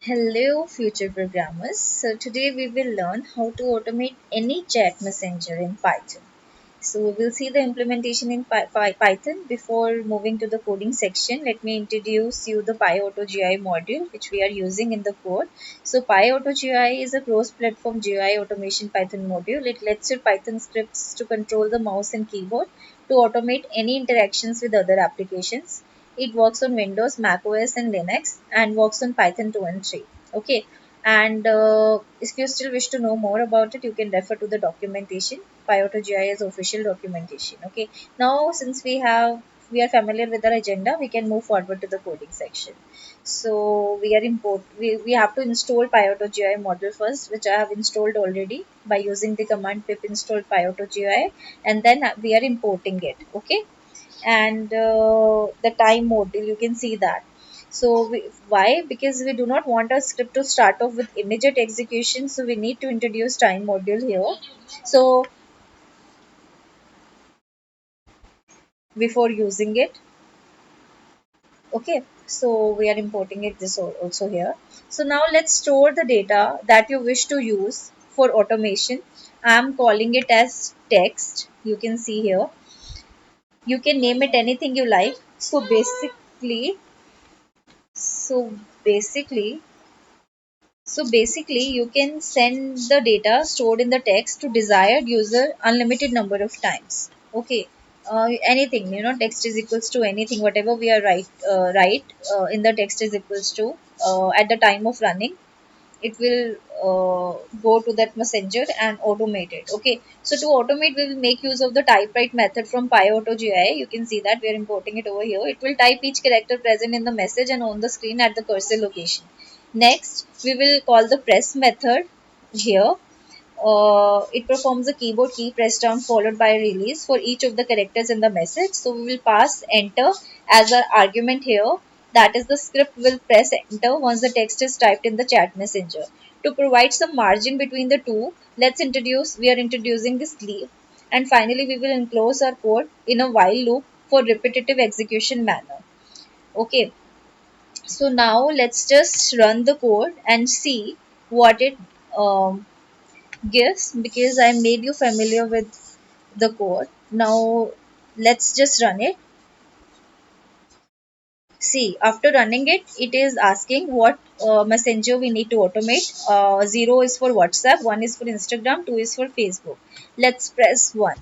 Hello, future programmers. So, today we will learn how to automate any chat messenger in Python. So, we will see the implementation in Python. Before moving to the coding section, let me introduce you the PyAutoGI module which we are using in the code. So, PyAutoGI is a cross-platform GUI automation Python module. It lets your Python scripts to control the mouse and keyboard to automate any interactions with other applications. It works on Windows, Mac OS, and Linux, and works on Python 2 and 3. Okay. And if you still wish to know more about it, you can refer to the documentation. PyAutoGIS official documentation. Okay. Now, since we are familiar with our agenda, we can move forward to the coding section. So we have to install PyAutoGI model first, which I have installed already by using the command pip install PyAutoGI, and then we are importing it. Okay. And the time module, you can see that. So why? Because we do not want our script to start off with immediate execution, so we need to introduce time module here. So before using it, okay, so we are importing it this also here. So now let's store the data that you wish to use for automation. I'm calling it as text. You can see here, you can name it anything you like. So basically, you can send the data stored in the text to desired user unlimited number of times. Okay. Anything, text is equals to anything, whatever we are in the text is equals to at the time of running, it will go to that messenger and automate it. Okay. So to automate, we will make use of the type write method from PyAutoGI. You can see that we are importing it over here. It will type each character present in the message and on the screen at the cursor location. Next, we will call the press method here. It performs a keyboard key press down followed by a release for each of the characters in the message. So we will pass enter as our argument here. That is, the script will press enter once the text is typed in the chat messenger. To provide some margin between the two, we are introducing this leaf. And finally, we will enclose our code in a while loop for repetitive execution manner. Okay, so now let's just run the code and see what it gives, because I made you familiar with the code. Now let's just run it. See, after running it, it is asking what messenger we need to automate. 0 is for WhatsApp, 1 is for Instagram, 2 is for Facebook. Let's press 1.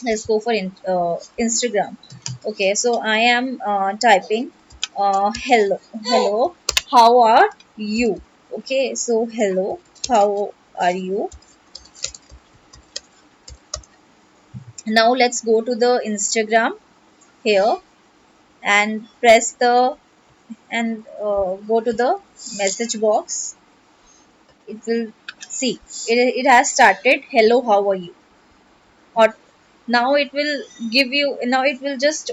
Let's go for Instagram. Okay, so I am typing hello, how are you? Okay, so hello, how are you? Now let's go to the Instagram here and press the and go to the message box. It will see it has started hello, how are you? Or now it will give you, now it will just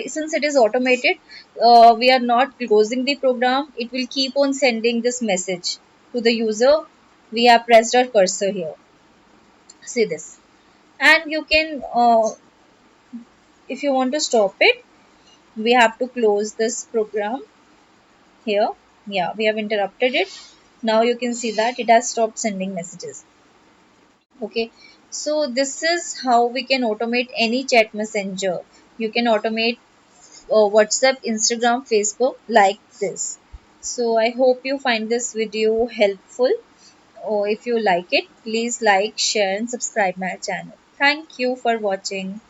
since it is automated, we are not closing the program. It will keep on sending this message to the user. We have pressed our cursor here, see this. And you can if you want to stop it, we have to close this program here. Yeah, we have interrupted it. Now you can see that it has stopped sending messages. Okay, so this is how we can automate any chat messenger. You can automate WhatsApp, Instagram, Facebook like this. So I hope you find this video helpful, or if you like it, please like, share and subscribe my channel. Thank you for watching.